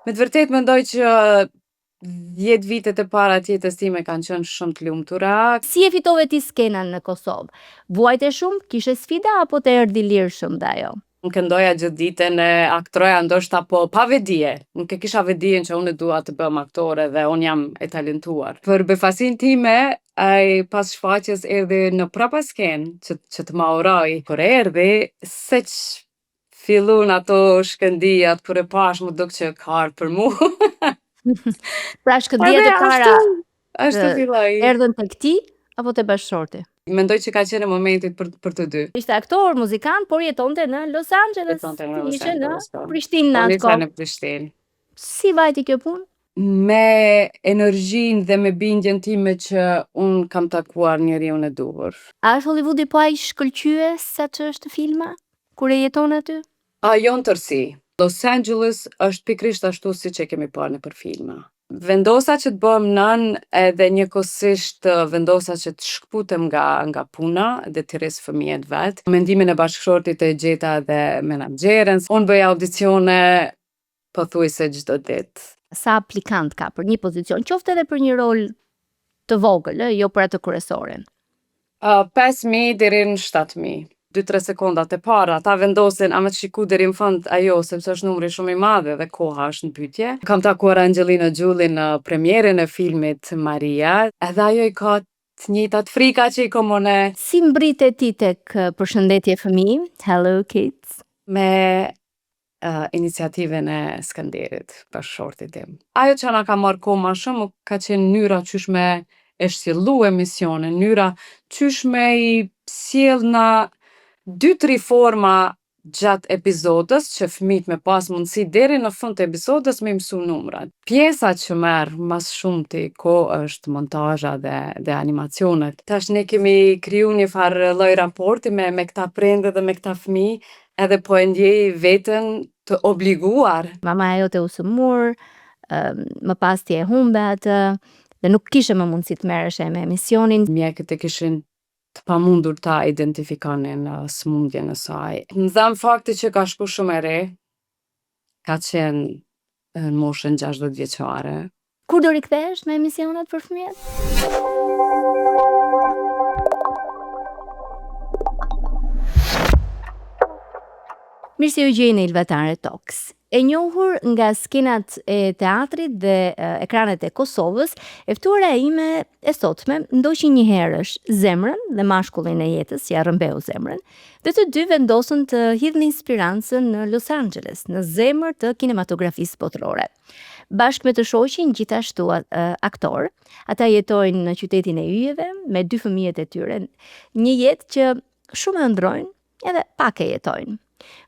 Me të vërtet mendoj që 10 vitet e para të jetës time kanë qenë shumë të lumtura. Si e fitove ti skenën në Kosovë? Vuajte shumë, kishe sfida apo të erdhi lirshëm dhe ajo? Nuk këndoja gjithë ditën e aktroja ndoshta po pa vedije. Nuk e kisha vedijen që unë dua të bëm aktore dhe unë jam e talentuar. Për befasin time, ai pas shfaqjes erdhi në prapa skenë që të ma uroj. Kur erdhi, seq fillun ato shkëndijat, kur e pash më duk që ka ardhur për mua. Pra shkëndijat e para Ashtu filloi. erdhën tek ti apo te bashkëshorti? Mendoj që ka qenë momentit për të dy. Ishte aktor, muzikant, por jetonte në Los Angeles. Jetonte në Los Ishe në Angeles, po. Prishtinë në Po atë nisha kohë. në Prishtinë. Si vajti kjo punë? Me energjinë dhe me bindjen time që unë kam takuar njeriun e duhur. A është Hollywoodi po aq shkëlqyes sa që është filma? Kur e jeton aty? A jo në tërsi. Los Angeles është pikrisht ashtu si që kemi parë nëpër filma. Vendosa që të bëhem nën edhe njëkohësisht vendosa që të shkputem nga puna dhe të rris fëmijët vet. Mendimin e bashkëshortit e gjeta dhe menaxherën. Unë bëj audicione pothuajse çdo ditë. Sa aplikant ka për një pozicion, qoftë edhe për një rol të vogël, jo për atë kryesorin? 5.000 deri në 7.000. 2-3 sekondat e para, ata vendosin a me të shiku deri në fund ajo, sepse është numri shumë i madh dhe koha është në pyetje. Kam takuar Angelina Jolie në premierën e filmit Maria, edhe ajo i ka të njëjtat frika që i kam unë. Si mbrite ti tek Përshëndetje fëmijë, Hello Kids? Me iniciativen e Skanderit, bashkëshortit tim. Ajo që na ka marrë kohë ma shumë ka qenë mënyra qysh me e sjellë emisionin, mënyra qysh me i sjell na 2-3 forma gjatë epizodës që fëmijët me pas mundësi deri në fund të epizodës me mësu numrat. Pjesa që merr mas shumti kohë është montazha dhe animacionet. Tash ne kemi kriju një farë lloj raporti me këta prindër dhe me këta fëmijë, edhe po e ndjej veten të obliguar. Mama jote u sëmur, më pas ti e humbe atë dhe nuk kishe më mundësi të merreshe me emisionin. Mjekët e kishin të pamundur ta identifikonin sëmundjen e saj. Më dhan fakti që ka shku shumë e re, ka qenë në moshën 60 vjeçare. Kur do rikthehesh me emisionet për fëmijët? Mirë se u gjeni Ilvatare Talks. E njohur nga skenat e teatrit dhe ekranet e Kosovës, e ftuara ime e sotme ndoqi një herësh zemrën dhe mashkullin e jetës, ja rrëmbeu zemrën, dhe të dy vendosën të hidhin inspirancën në Los Angeles, në zemër të kinematografisë botërore. Bashkë me të shoqin gjithashtu aktor, ata jetojnë në qytetin e Yjeve me 2 fëmijët e tyre, një jetë që shumë e ëndrojnë edhe pak e jetojnë.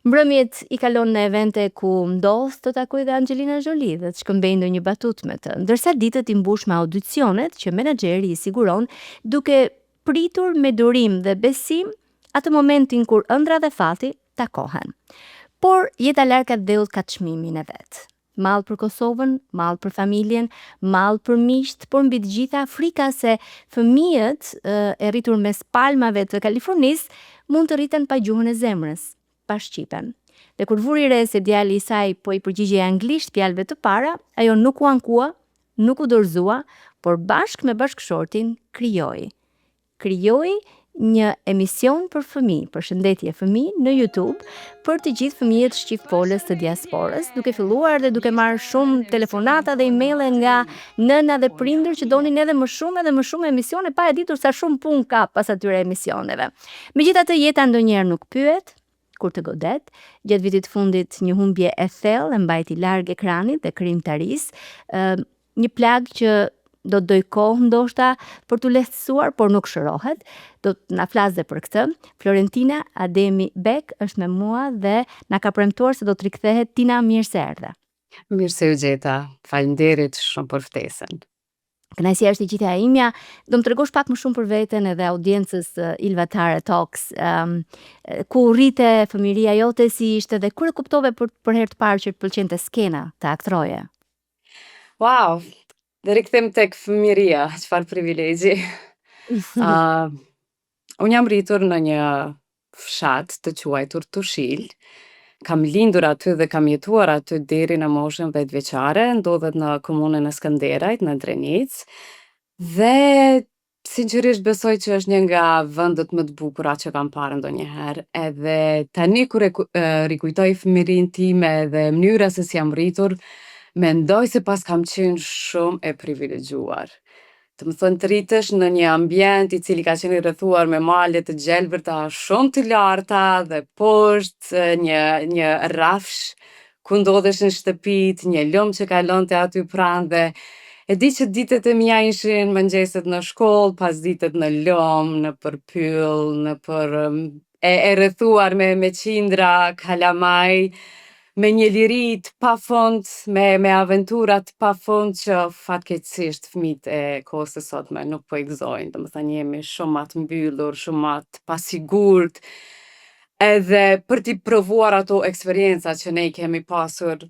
Mbrëmjet i kalon në evente ku ndodh të takoj dhe Angelina Jolie dhe të shkëmbej ndonjë batut me të, ndërsa ditët i mbush me audicionet që menaxheri i siguron duke pritur me durim dhe besim atë momentin kur ëndra dhe fati takohen. Por jeta larg atë dheut ka çmimin e vet. Mall për Kosovën, mall për familjen, mall për miqt, por mbi të gjitha frika se fëmijët e rritur mes palmave të Kalifornisë mund të rriten pa gjuhën e zemrës, pa shqipen. Dhe kur vuri re se djali i saj po i përgjigjej anglisht fjalëve të para, ajo nuk u ankua, nuk u dorëzua, por bashkë me bashkëshortin krijoi një emision për fëmijë, Përshëndetje fëmijë, në YouTube për të gjithë fëmijët shqiptolës të diasporës, duke filluar dhe duke marrë shumë telefonata dhe emaile nga nëna dhe prindër që donin edhe më shumë emisione, pa e ditur sa shumë punë ka pas atyre emisioneve. Megjithatë jeta ndonjëherë nuk pyet, kur të godet, gjatë vitit fundit një humbje e thellë e mbajti larg ekranit dhe krijimtarisë, një plagë që do të doj kohë ndoshta për t'u lehtësuar, por nuk shërohet. Do të na flasë për këtë. Florentina Ademi Bek është me mua dhe na ka premtuar se do të rikthehet. Tina, mirë se erdhe. Mirë se u gjeta. Faleminderit shumë për ftesën. Kënaqësia është e gjitha imja. Do më tregosh pak më shumë për veten edhe audiencës Ilvatare Talks. Ku rrite fëmiria jote, si ishte dhe kur e kuptove për herë të parë që të pëlqente skena të aktroje? Wow, dhe rikthim tek fëmiria, çfarë privilegji. Unë jam rritur në një fshat të quajtur Tushil, kam lindur aty dhe kam jetuar aty deri në moshën 10 vjeçare, ndodhet në komunën e Skënderajt, në Drenicë, dhe sinqerisht besoj që është një nga vendet më të bukura që kam parë ndonjëherë, edhe tani kur rikujtoj fëmijërinë time dhe mënyra se si jam rritur, mendoj se pas kam qenë shumë e privilegjuar. Të më thënë të rritesh në një ambient i cili ka qenë i rrethuar me male të gjelbërta shumë të larta dhe poshtë një rrafsh ku ndodhesh në shtëpit, një lumë që kalonte aty pranë dhe e di që ditët e mia ishin mëngjeset në shkollë, pas ditët në lumë, në përpyll, e rrethuar me qindra, kalamaj, me një liri të pafund, me aventura të pafund që fatkeqësisht fëmijët e kohës së sotme nuk po i gëzojnë. Domethënë jemi shumë ma të mbyllur, shumë ma të pasigurt, edhe për t'i provuar ato eksperienca që ne i kemi pasur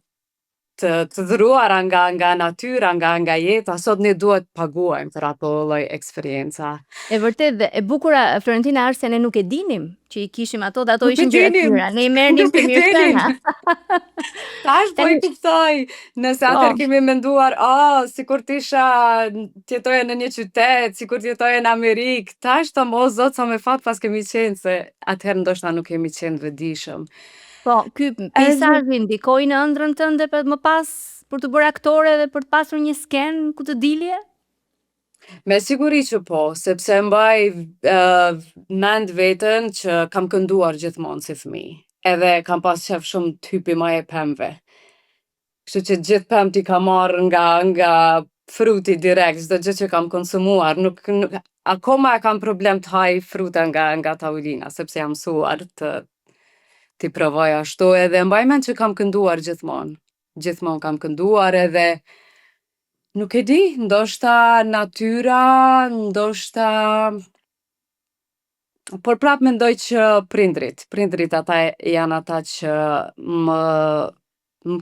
të dhëruara nga natyra, nga jeta, sot ne duhet paguajmë për ato lloj eksperienca. E vërtet dhe e bukura Florentina është se ne nuk e dinim që i kishim ato dhe ato Nuk e ishin gjëra dinim, tjera. Ne i merrnim nuk të e mirë dinim. shpena. Tash po i kuptoj, nëse atëherë kemi menduar, sikur t'isha t'jetoja në një qytet, sikur t'jetoja në Amerikë, tash thom, o zot, sa me fat pas kemi qenë, se atëherë ndoshta nuk kemi qenë vetëdijshëm. Po, ky peizazhi ndikoi në ëndrrën tënde për më pas për të bërë aktore dhe për të pasur një skenë ku të dilje? Me siguri që po, sepse mbaj mend veten që kam kënduar gjithmonë si fëmijë, edhe kam pas qef shumë të hypi më e pemëve. Kështu që gjithë pemt i kam marrë nga fruti direkt, çdo gjë që kam konsumuar, nuk akoma kam problem të haj fruta nga tavolina, sepse jam mësuar t'i provoj ashtu, edhe mbaj mend që kam kënduar gjithmonë. Gjithmonë kam kënduar edhe nuk e di, ndoshta natyra, ndoshta... Por prap mendoj që prindrit ata janë ata që më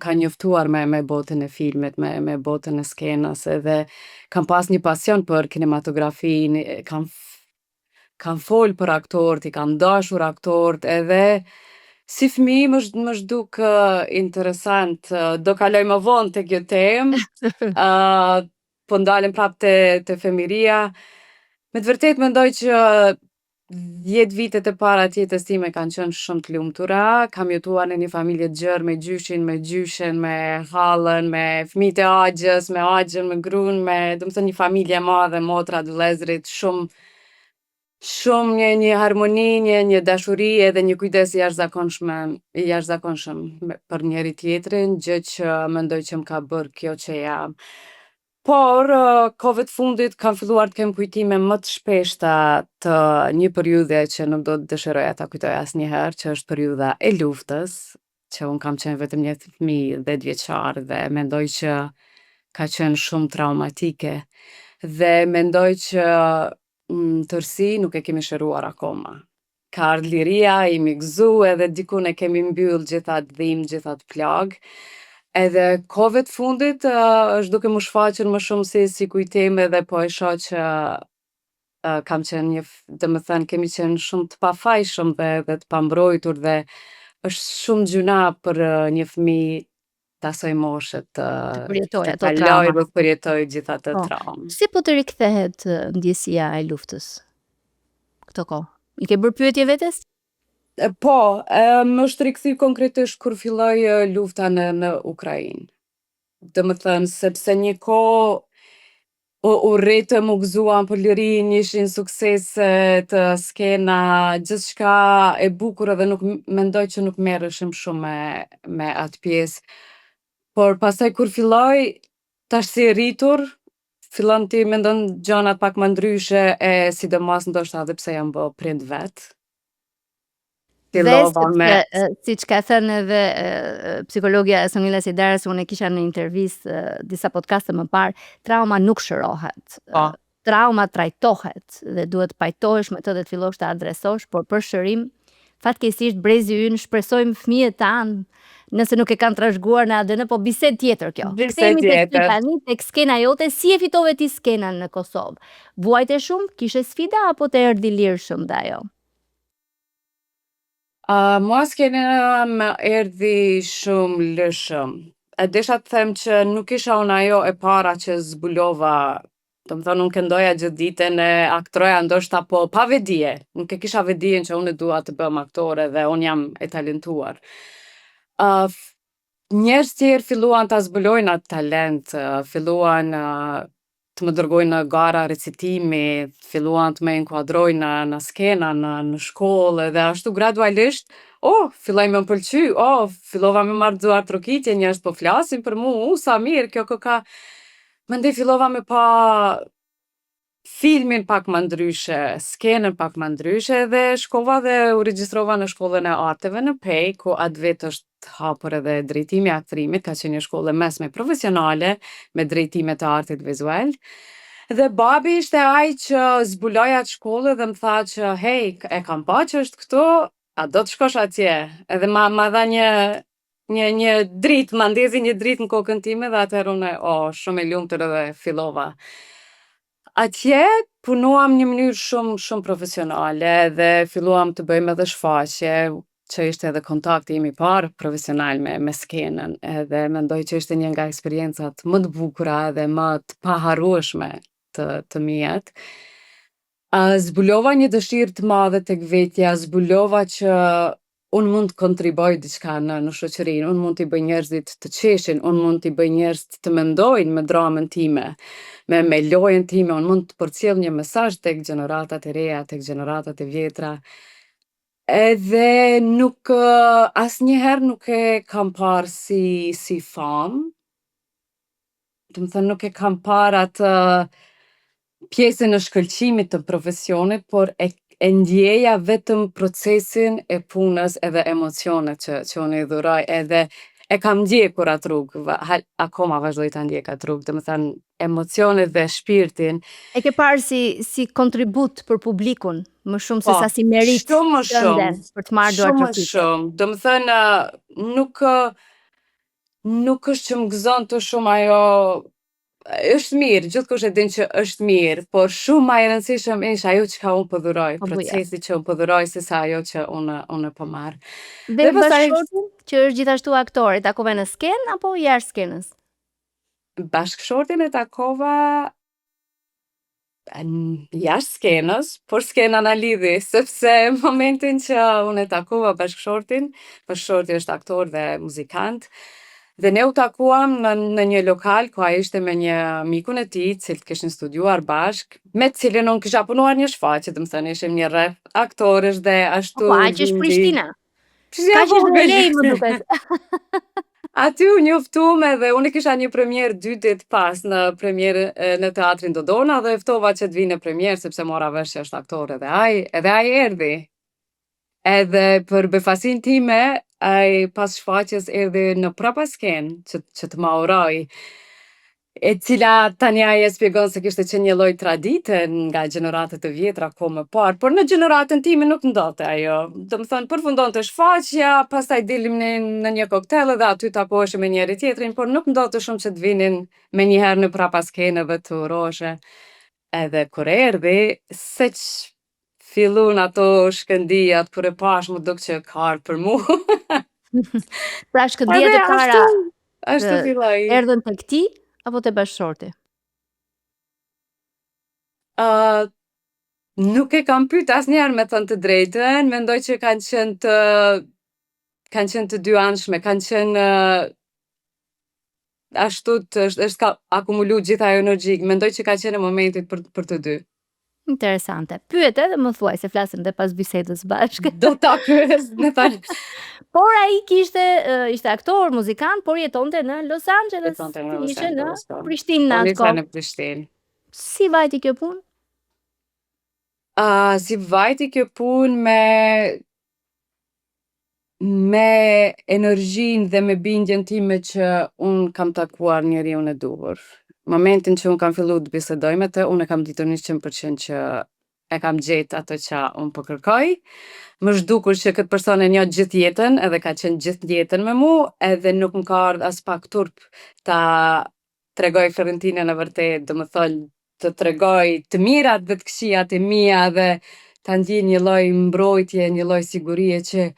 ka njoftuar me botën e filmit, me botën e skenës, edhe kam pas një pasion për kinematografinë, kam folë për aktorët, i kam dashur aktorët, edhe si fëmijë më zhduk interesant, do kaloj më vonë te kjo temë, po ndalem prap te fëmijëria. Me të vërtetë mendoj që 10 vitet e para të jetës time kanë qenë shumë të lumtura, kam jetuar në një familje të gjerë me gjyshin, me gjyshen, me hallën, me fëmijët e Agjës, me Agjën, me gruan, domethënë një familje e madhe, motra, dy vëllezrit, shumë një harmoni, një dashuri edhe një kujdes i jashtëzakonshëm për njëri tjetrin, gjë që mendoj që më ka bërë kjo që jam. Por, kohëve të fundit kam filluar të kem kujtime më të shpeshta të një periudhe që nuk do të dëshiroja ta kujtoj asnjëherë, që është periudha e luftës, që unë kam qenë vetëm një fëmijë 10 vjeçar dhe mendoj që ka qenë shumë traumatike. Dhe mendoj që tërsi nuk e kemi shëruar akoma. Ka ardhur liria, jemi gëzu edhe diku ne kemi mbyll gjitha ato dhimbje, gjitha ato plagë. Edhe kohëve të fundit është duke më shfaqur më shumë si kujtime dhe po e shoh që kam qenë domethënë kemi qenë shumë të pafajshëm dhe të pambrojtur dhe është shumë gjuna për një fëmijë të asaj moshe të përjetojë ato kaloj trauma. dhe të përjetojë gjitha ato traumë. Si po të rikthehet ndjesia e luftës? Këto kohë. I ke bërë pyetje vetes? Po, më është rikthy konkretisht kur filloi lufta në Ukrainë. Domethënë sepse një kohë u rritëm, u gëzuam për lirinë, ishin suksese të skena, gjithçka e bukur edhe nuk mendoj që nuk merreshim shumë me atë pjesë. Por pastaj kur filloi, tash si e rritur, fillon ti mendon gjanat pak më ndryshe e sidomos ndoshta edhe pse jam bë prind vet. Dhe sepse, siç ka thënë edhe psikologja Sonila Sidara, se unë e kisha në intervistë disa podcaste më parë, trauma nuk shërohet. Trauma trajtohet dhe duhet pajtohesh me të dhe të fillosh të adresosh, por për shërim, fatkeqësisht brezi ynë shpresojmë fëmijët tanë, nëse nuk e kanë trashëguar në ADN, po bisedë tjetër kjo. Bisedë tjetër. Tani tek skena jote, si e fitove ti skenën në Kosovë? Vuajte shumë, kishe sfida apo të erdhi lirshëm dhe ajo? Mua skena më erdhi shumë lëshëm. E desha të them që nuk isha unë ajo e para që zbulova, do më thonë unë këndoja gjithë ditën e aktroja ndoshta po pa vedije. Nuk e kisha vedijen që unë dua të bëm aktore dhe unë jam e talentuar. Njerëz tjerë filluan ta zbulojnë atë talent, filluan të më dërgojnë në gara recitimi, filluan të më inkuadrojnë në skena, në shkollë dhe ashtu gradualisht, filloi me më pëlqy, fillova me marrë duar trokitje, njerëz po flasin për mu, sa mirë, kjo ka. Mandej fillova me pa filmin pak më ndryshe, skenën pak më ndryshe dhe shkova dhe u regjistrova në shkollën e arteve në Pej, ku atë vetë është hapur edhe drejtimi i aktrimit, ka qenë një shkollë mesme profesionale me drejtime të artit vizual. Dhe babi ishte ai që zbuloi atë shkollë dhe më tha që hey, e kam pa që është këtu, a do të shkosh atje? Edhe ma dha një dritë, ma ndezi një dritë në kokën time dhe atëherë unë, shumë e lumtur edhe fillova. Atje punuam një mënyrë shumë profesionale dhe filluam të bëjmë edhe shfaqje, që ishte edhe kontakti im i parë profesional me skenën, edhe mendoj që ishte një nga eksperiencat më të bukura dhe më të paharrueshme të mijet. Zbulova një dëshirë të madhe tek vetja, zbulova që unë mund të kontriboj diçka në shoqërinë, unë mund t'i bëj njerëzit të qeshin, unë mund t'i bëj njerëz të mendojnë me dramën time, me lojën time, unë mund të përcjell një mesazh tek gjeneratat e reja, tek gjeneratat e vjetra. Edhe nuk asnjëherë nuk e kam parë si famë. Do të thënë nuk e kam parë atë pjesën e shkëlqimit të profesionit, por e ndjeja vetëm procesin e punës edhe emocionet që unë i dhuroj, edhe e kam ndjekur atë rrugë, akoma vazhdoj ta ndjek atë rrugë, do të thënë emocionet dhe shpirtin. E ke parë si kontribut për publikun, më shumë se sa si merit shumë më shumë për të marrë duar trokitje. Shumë. Do të thënë nuk është që më gëzon të shumë ajo. Është mirë, gjithkush e din që është mirë, por shumë më e rëndësishme është ajo që unë po dhuroj, procesi që unë po dhuroj, sesa ajo që unë po marr. Dhe bashkëshortin, që është gjithashtu aktor, e takove në skenë apo jashtë skenës? Bashkëshortin e takova jashtë skenës, por skena na lidhi, sepse në momentin që unë e takova bashkëshortin është aktor dhe muzikant. Dhe ne u takuam në një lokal ku ai ishte me një mikun e tij, cilët kishin studiuar bashk, me të cilin unë kisha punuar një shfaqje, do të thënë ishim një rreth aktorësh dhe ashtu. Aq është Prishtina. Ka që është lej më duket. Aty u njoftuam edhe unë kisha një premierë 2 ditë pas në premierë në teatrin Dodona dhe e ftova që të vinë në premierë sepse mora vesh që është aktor edhe ai erdhi. Edhe për befasin time, ai pas shfaqjes erdhi në prapa skenë që të ma uroj, e cila tani ai e shpjegon se kishte qenë një lloj tradite nga gjeneratat e vjetra kohë më parë, por në gjeneratën time nuk ndodhte ajo. Do të thënë përfundonte shfaqja, pastaj dilim në një koktel dhe aty takoheshim me njëri tjetrin, por nuk ndodhte shumë që të vinin me njëherë në prapa skenë dhe të uroshe. Edhe kur erdhi, seq fillun ato shkëndijat, kur e pash më duk që ka ardhur për mu. Pra shkëndijat e para ashtu filloi. Erdhën tek ti apo te bashkëshorti? Nuk e kam pyet asnjëherë me thënë të drejtën, mendoj që kanë qenë të dy anshme, kanë qenë ashtu është akumulu gjitha ajo energji, mendoj që ka qenë momentit për të dy. Interesante. Pyet edhe më thuaj se flasim dhe pas bisedës bashkë. Do ta pyes, më fal. Por ai ishte aktor, muzikant, por jetonte në Los Angeles. Ishte në Prishtinë në atë kohë. Në Prishtinë. Si vajti kjo punë? Si vajti kjo punë me energjinë dhe me bindjen time që unë kam takuar njeriun e duhur. Momentin që unë kam fillu të bisedoj me të, unë e kam ditur 100% që e kam gjetë ato që unë po kërkoj. Më zhdukur që këtë person e njoh gjithë jetën, edhe ka qenë gjithë jetën me mu, edhe nuk më ka ardhur as pak turp ta tregoj Florentinën e vërtet, do më thonë të tregoj të mirat dhe të këqijat e mia dhe ta ndjej një lloj mbrojtje, një lloj sigurie që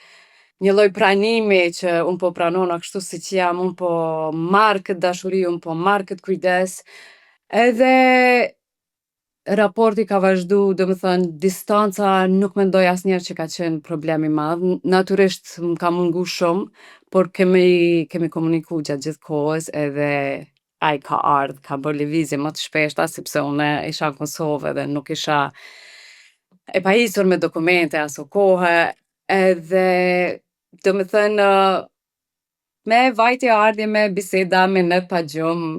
një lloj pranimi që unë po pranona kështu siç jam, unë po marr këtë dashuri, unë po marr këtë kujdes. Edhe raporti ka vazhdu, distanca nuk mendoj asnjëherë që ka qenë problem i madh. Natyrisht m'ka mungu shumë, por kemi komuniku gjatë gjithë kohës edhe ai ka ardhur, ka bërë lëvizje më të shpeshta sepse unë isha në Kosovë edhe nuk isha e pajisur me dokumente aso kohë, edhe domethënë me vajtje ardhje, me biseda, me net pa gjumë,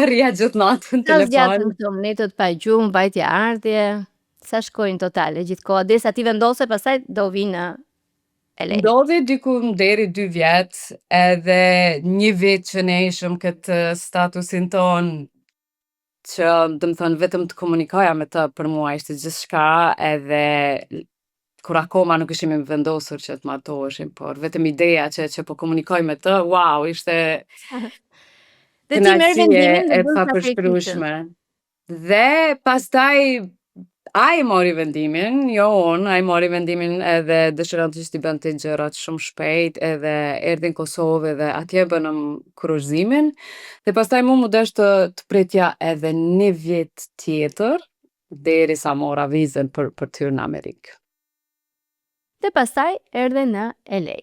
rria gjithë natën në Sa zgjatën telefon. këto netët pa gjumë, vajtje ardhje, sa shkojnë totale gjithë koha, derisa ti vendose pastaj do vinë në LA. Ndodhi diku deri 2 vjet, edhe 1 vit që ne ishëm këtë statusin ton, që vetëm të komunikoja me të për mua ishte gjithçka, edhe kur akoma nuk ishim vendosur që të martoheshim, por vetëm ideja që po komunikoj me të, wow, ishte Dhe ti merr kënaqësie vendimin dhe e bën sakrificën. papërshkrueshme. Dhe pastaj ai mori vendimin, jo unë, ai mori vendimin edhe dëshiron që t'i bënte gjërat shumë shpejt, edhe erdhi në Kosovë edhe atje bënëm kurorzimin, dhe pastaj mu desh të pritja edhe 1 vit tjetër, derisa mora vizën për t'hyrë në Amerikë. Dhe pastaj erdhe në LA.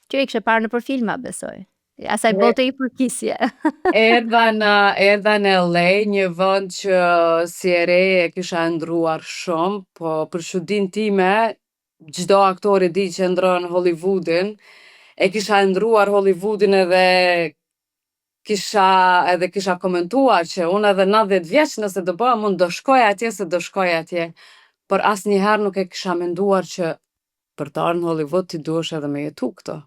Që e kishe parë nëpër filma, besoj. Asaj E- bote i përkisje. Erdha në LA, një vend që si e re e kisha ndruar shumë, po për çudinë time, çdo aktor e di që ndron Hollywoodin, e kisha ndruar Hollywoodin edhe kisha komentuar që unë edhe 90 vjeç nëse do bëhem, unë do shkoj atje se do shkoj atje, por asnjëherë nuk e kisha menduar që për të ardhur në Hollywood ti duhesh edhe me jetu këto.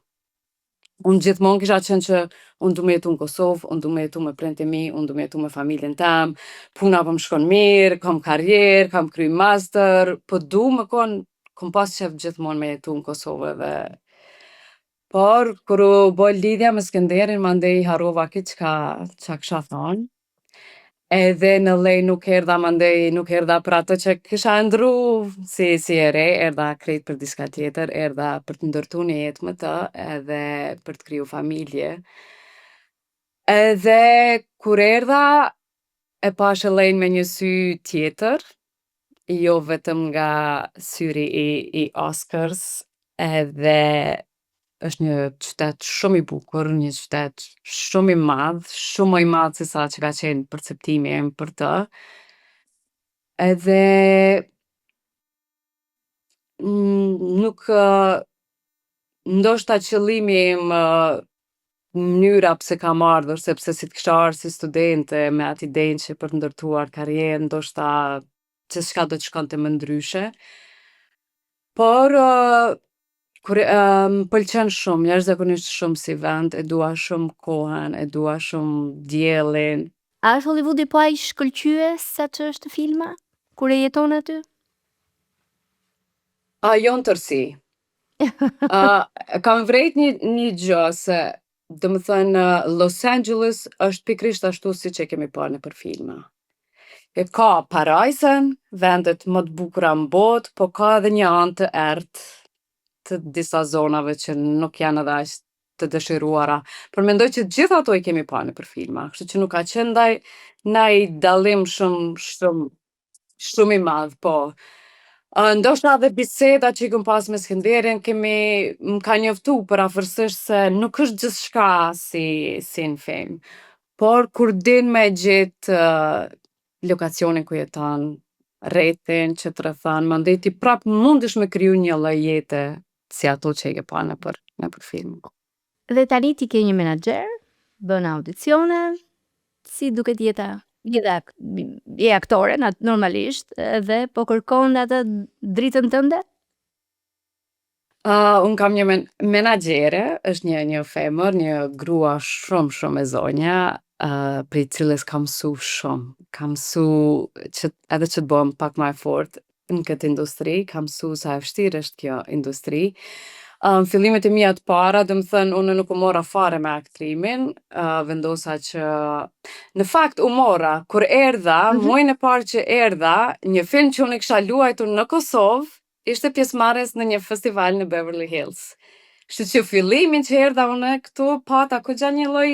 Unë gjithmonë kisha qenë që unë du me jetu në Kosovë, unë du me jetu me prindë e mi, unë du me jetu me familjen tem, puna po më shkon mirë, kam karrierë, kam kry master, po kom pas qef gjithmonë me jetu në Kosovë edhe. Por, kur u bë lidhja me Skenderin, mandej harrova kiç çka kisha thonë. Edhe në LA nuk erdha për atë që kisha ndru si e re, erdha krejt për diçka tjetër, erdha për të ndërtu një jetë me të, edhe për të kriju familje. Edhe kur erdha, e pash LA-n me një sy tjetër, jo vetëm nga syri i Oscars, edhe është një qytet shumë i bukur, një qytet shumë i madh, shumë më i madh se sa që ka qenë perceptimi im për të. Edhe nuk ndoshta qëllimi im mënyra pse kam ardhur, sepse si të kisha ardhur si studente me atë idenë që për të ndërtuar karrierë, ndoshta gjithçka do të shkonte më ndryshe. Por kur m'pëlqen shumë, jashtëzakonisht shumë si vend, e dua shumë kohën, e dua shumë diellin. A është Hollywoodi po aq shkëlqyes sa që është filma? Kur e jeton aty? Jo në tërsi. Kam vrejt një gjë se Los Angeles është pikrisht ashtu siç e kemi parë nëpër filma. E ka parajsen, vendet më të bukura në botë, po ka edhe një anë të errët të disa zonave që nuk janë edhe aq të dëshiruara. Por mendoj që gjithë ato i kemi parë nëpër filma, kështu që nuk ka qenë ndaj dallim shumë i madh, po. Ndoshta edhe biseda që i kom pas me Skenderin m'ka njoftu për afërsisht se nuk është gjithçka si në film. Por kur din me gjetë lokacionin ku jeton, rrethin që të rrethon, mandej ti prap mundesh me kriju një lloj jete si ato që i ke pa nëpër film. Dhe tani ti ke një menaxher, bën audicione, si duket jeta? Je aktore, normalisht, dhe po kërkon atë dritën tënde? Unë kam një menaxhere, është një femër, një grua shumë e zonja, prej cilës kam mësu shumë. Kam mësu edhe që të bëhem pak më e fortë në këtë industri, kam mësu sa e vështirë është kjo industri. Fillimet e mia të para, unë nuk u mora fare me aktrimin, vendosa që në fakt u mora kur erdha, muajin e parë që erdha, një film që unë e kisha luajtur në Kosovë, ishte pjesëmarrës në një festival në Beverly Hills. Kështu që fillimin që erdha unë këtu pata kogja një lloj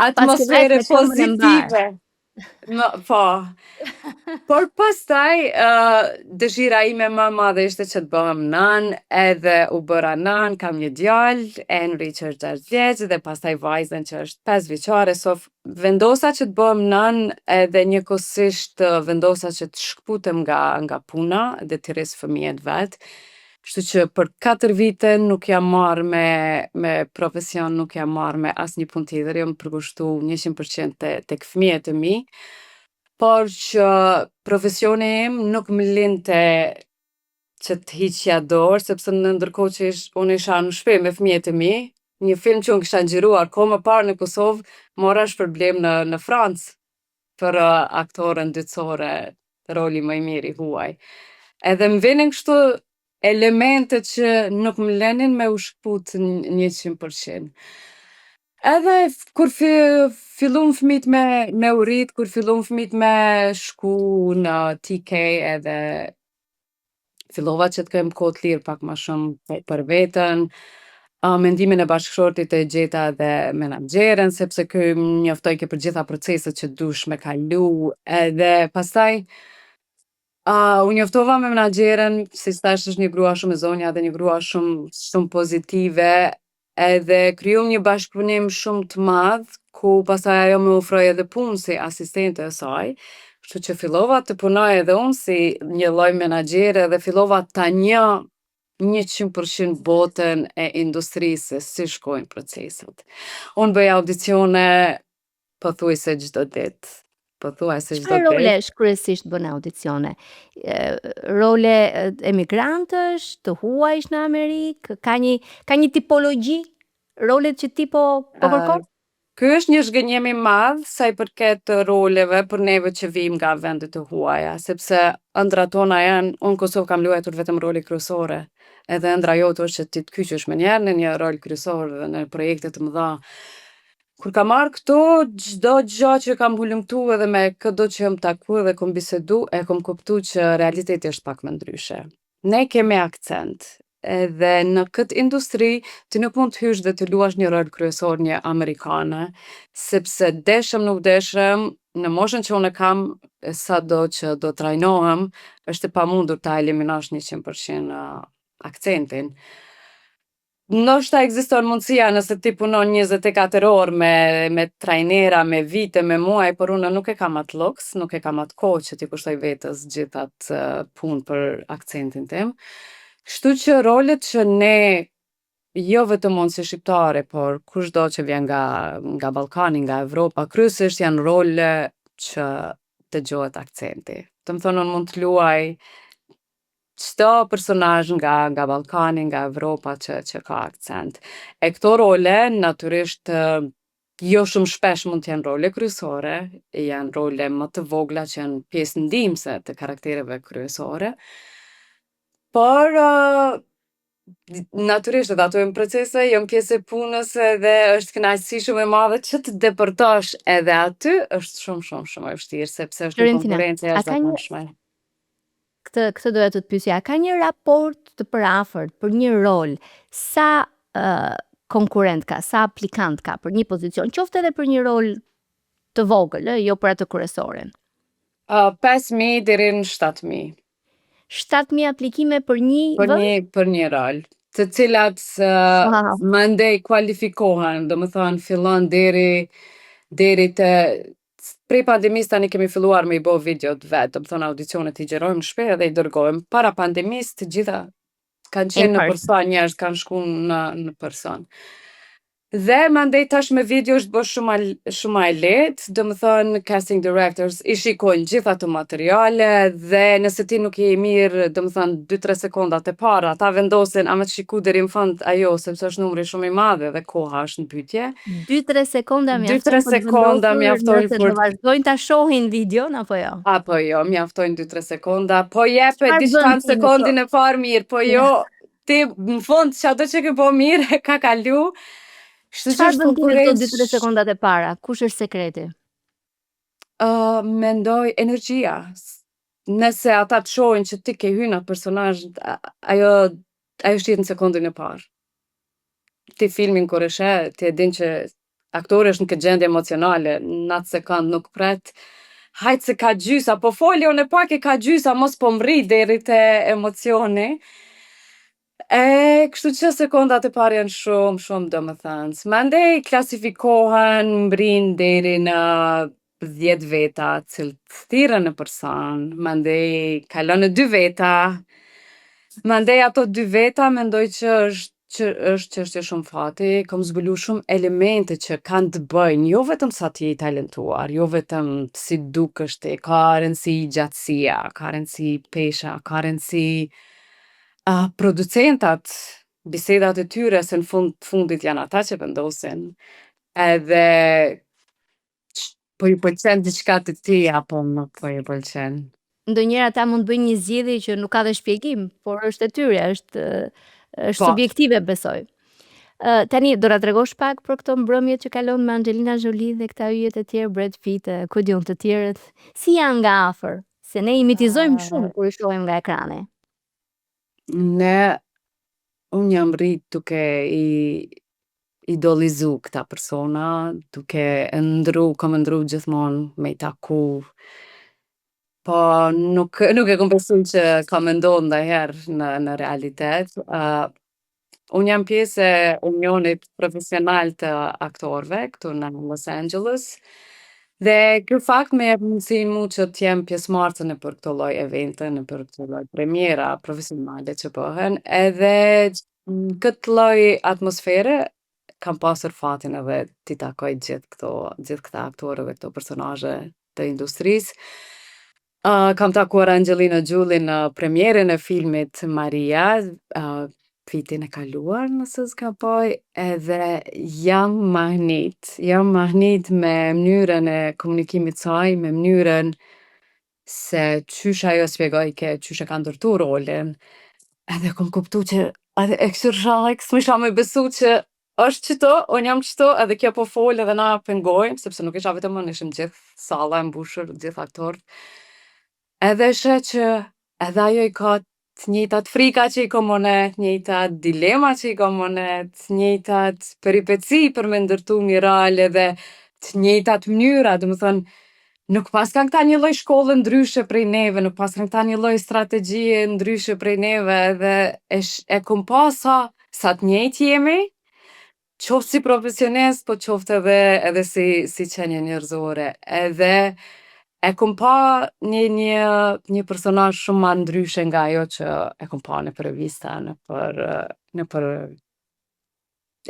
atmosfere me këmbën e mbar. pozitive. Po. Por pastaj dëshira ime më e madhe ishte që të bëhem nën, edhe u bëra nën, kam një djalë, Henry që është 6 vjeç dhe pastaj vajzën që është 5 vjeçare, vendosa që të bëhem nën edhe njëkohësisht vendosa që të shkputem nga puna dhe të rris fëmijët vet. Kështu që për 4 vite nuk jam marrë me profesion, nuk jam marrë me asnjë punë tjetër, jam përkushtu 100% tek fëmijët e mi, por që profesioni im nuk më linte që të hiqja dorë, sepse në ndërkohë që unë isha në shtëpi me fëmijët e mi, një film që unë kisha nxjerruar kohë më parë në Kosovë, mora shpërblim në Francë për aktorën dytësore, roli më i mirë i huaj. Edhe më vinin kështu elemente që nuk më lenin me u shkput 100%. Edhe kur fillun fëmijët me u rrit, kur fillun fëmijët me shku në TK edhe fillova që të kem kohë të lirë pak më shumë për veten. Mendimin e bashkëshortit e gjeta edhe menaxherën, sepse ky më njoftoi ke për gjitha proceset që dush me kalu, edhe pastaj u njoftova me menaxherën, si thash është një grua shumë e zonja dhe një grua shumë pozitive, edhe krijum një bashkëpunim shumë të madh, ku pastaj ajo më ofroi edhe punë si asistente e saj. Kështu që fillova të punoj edhe unë si një lloj menaxhere dhe fillova ta njoh 100% botën e industrisë, si shkojnë proceset. Unë bëj audicione pothuajse çdo ditë. Çfarë rolesh kryesisht bën audicione? Role emigrantësh, të huajsh në Amerikë, ka një tipologji rolet që ti po kërkon? Ky është një zhgënjim i madh sa i përket roleve për neve që vijmë nga vendet e huaja, sepse ëndrat tona janë, unë në Kosovë kam luajtur vetëm role kryesore, edhe ëndra jote është që ti të kyqesh me njerë në një rol kryesor dhe në projekte të mëdha. Kur kam marrë këtu, çdo gjë që kam hulumtu edhe me këdo që jam taku dhe kom bisedu, e kom kuptu që realiteti është pak më ndryshe. Ne kemi akcent, edhe në këtë industri ti nuk mund të hysh dhe të luash një rol kryesor një amerikane, sepse deshëm nuk deshëm, në moshën që unë kam, sado që do trajnohem, është e pamundur ta eliminosh 100% akcentin. Ndoshta ekziston mundësia nëse ti punon 24 orë me trajnera, me vite, me muaj, por unë nuk e kam atë luks, nuk e kam atë kohë që ti kushtoj vetës gjithë atë punë për akcentin tim. Kështu që rolet që ne, jo vetëm unë si shqiptare, por kushdo që vjen nga Ballkani, nga Evropa, kryesisht janë role që dëgjohet akcenti. Të më thonë, unë mund të luaj çdo personazh nga Ballkani, nga Evropa që ka akcent. E këto role, natyrisht, jo shumë shpesh mund të janë role kryesore, janë role më të vogla që janë pjesë ndihmëse të karaktereve kryesore, por natyrisht edhe ato janë procese, janë pjesë e punës edhe është kënaqësi shumë e madhe që të depërtosh edhe aty është shumë e vështirë, sepse është një konkurrencë e jashtëzakonshme. Këtë doja të të pyesja, ka një raport të përafërt për një rol, sa konkurrent ka, sa aplikant ka për një pozicion, qoftë edhe për një rol të vogël, jo për atë kryesoren? 5.000 deri në 7.000. 7.000 aplikime për një vend? Për një rol, të cilat mandej kualifikohen, domethënë fillon deri te prej pandemisë tani kemi filluar me i bo videot vetë, domethënë audicionet i gjerojmë në shtëpi edhe i dërgojmë. Para pandemisë të gjitha kanë qenë në person, njerëz kanë shku në person. Dhe mandej tash me video është bërë shumë e lehtë, domethënë casting directors i shikojnë gjitha të materiale dhe nëse ti nuk je i mirë, domethënë 2-3 sekondat e para, ata vendosin a me të shiku deri në fund ajo, sepse është numri shumë i madh dhe koha është në pyetje. 2-3 sekonda mjaftojnë për të vazhdojnë ta shohin videon apo jo? Apo jo, mjaftojnë 2-3 sekonda, po jepet diçkan sekondin e parë mirë, po jo, ti në fund çado që ke po mirë e ka kalu. Çfarë bën ti në këto 2-3 sekondat e para? Kush është sekreti? Mendoj energjia. nëse ata të shohin që ti ke hyrë në personazh, ajo shqiet në sekondën e parë. Ti filmin kur e sheh, ti e din që aktori është në këtë gjendje emocionale, në atë sekond nuk pret. Hajtë se ka gjysa, po folja unë e pak e ka gjysa, mos po mri deri te emocioni. Kështu që sekondat e parë janë shumë, shumë domethënës. Mandej klasifikohen, mbrin deri në 10 veta, cilët thirrën në person, mandej kalon në 2 veta, mandej ato 2 veta mendoj që është çështje shumë fati, kom zbulu shumë elemente që kanë të bëjnë, jo vetëm sa ti je i talentuar, jo vetëm si dukesh ti, ka rëndësi gjatësia, ka rëndësi pesha, ka rëndësi producentat, bisedat e tyre, se në fundit janë ata që vendosin, edhe po ju pëlqen diçka të ti apo nuk po ju pëlqen. Ndonjëherë ata mund bëjnë një zgjedhje që nuk ka dhe shpjegim, por është e tyre, është Po. subjektive, besoj. Tani do na tregosh pak për këto mbrëmjet që kalon me Angelina Jolie dhe këta yjet e tjerë, Brad Pitt, ku diun të tjerët, si janë nga afër? Se ne i mitizojmë shumë kur i shohim nga ekrani. Unë jam rrit duke i idolizu këta persona, duke kom ndru gjithmonë me i taku. Po nuk e kom besu që ka me ndodhë ndajherë në realitet. Unë jam pjesë e unionit profesional të aktorëve këtu në Los Angeles. Dhe ky fakt më jep mundësinë mu që t'jem pjesëmarrëse në për këto lloj evente, në për këto lloj premiera profesionale që bëhen, edhe në këtë lloj atmosfere kam pasur fatin edhe t'i takoj gjithë këta aktorë dhe këto personazhe të industrisë. Kam takuar Angelina Jolie në premierën e filmit Maria, vitin e kaluar nëse s'gaboj, edhe jam mahnit me mënyrën e komunikimit saj, me mënyrën se qysh ajo shpjegoi qysh e ka ndërtu rolin, edhe kom kuptu që edhe e s'misha me besu që është qëto, unë jam qëto, edhe kjo po fol edhe na pengojmë, sepse nuk isha vetëm unë, ishim gjithë salla e mbushur, gjithë aktorët. Edhe sheh që edhe ajo i ka të njëjtat frika që i kom une, të njëjtat dilema që i kom une, të njëjtat peripeci për me ndërtu një rol edhe të njëjtat mënyra, domethënë nuk pas kanë këta një lloj shkolle ndryshe prej neve, nuk pas kanë këta një lloj strategjie ndryshe prej neve, edhe e kom pa sa të njëjtë jemi, qoftë si profesionist, po qoftë edhe si qenie njerëzore. Edhe e kom pa një personazh shumë ma ndryshe nga ajo që e kom pa në revista, në për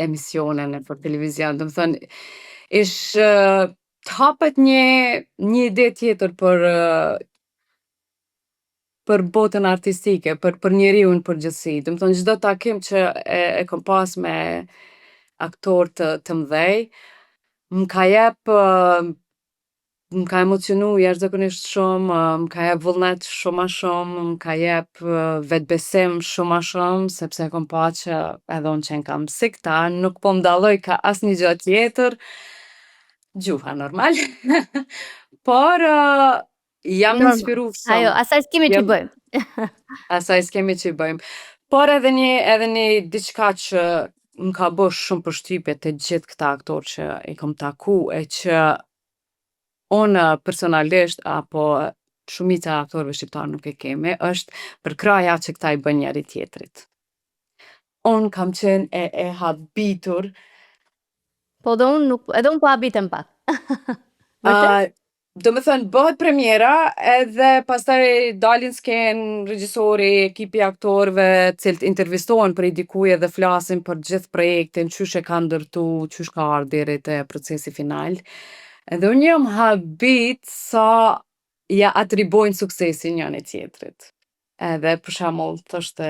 emisione, në për televizion. Domethënë, të hapet një ide tjetër për botën artistike, për njeriun përgjithësi. Domethënë, çdo takim që e kom pas me aktorë të mdhej, më ka emocionu jashtëzakonisht shumë, më ka jep vullnet shumë ma shumë, më ka jep vetbesim shumë ma shumë, sepse e kom pa që edhe unë qenë kam si këta, nuk po m'dalloj ka asnjë gjë tjetër, gjuha normal, por jam inspiru shumë. Ajo, asaj s'kemi që bëjmë. Asaj s'kemi që bëjmë. Por edhe një diçka që më ka bërë shumë përshtypje të gjithë këta aktorë që i kom taku, e që unë personalisht, apo shumica e aktorëve shqiptarë nuk e kemi, është për kraja që këta i bën njëri tjetrit. Unë kam qenë e habitur. Po edhe unë po habitem pak. Do me thënë, bëhet premiera, edhe pastaj dalin skenë regjisori, ekipi aktorëve, cilët intervistohen për i dikuj edhe flasin për gjithë projektin, qysh e ka ndërtu, qysh ka ardhur deri te procesi final. Edhe unë jam habit sa ja atribojnë suksesin njëri tjetrit. Edhe për shembull thoshte,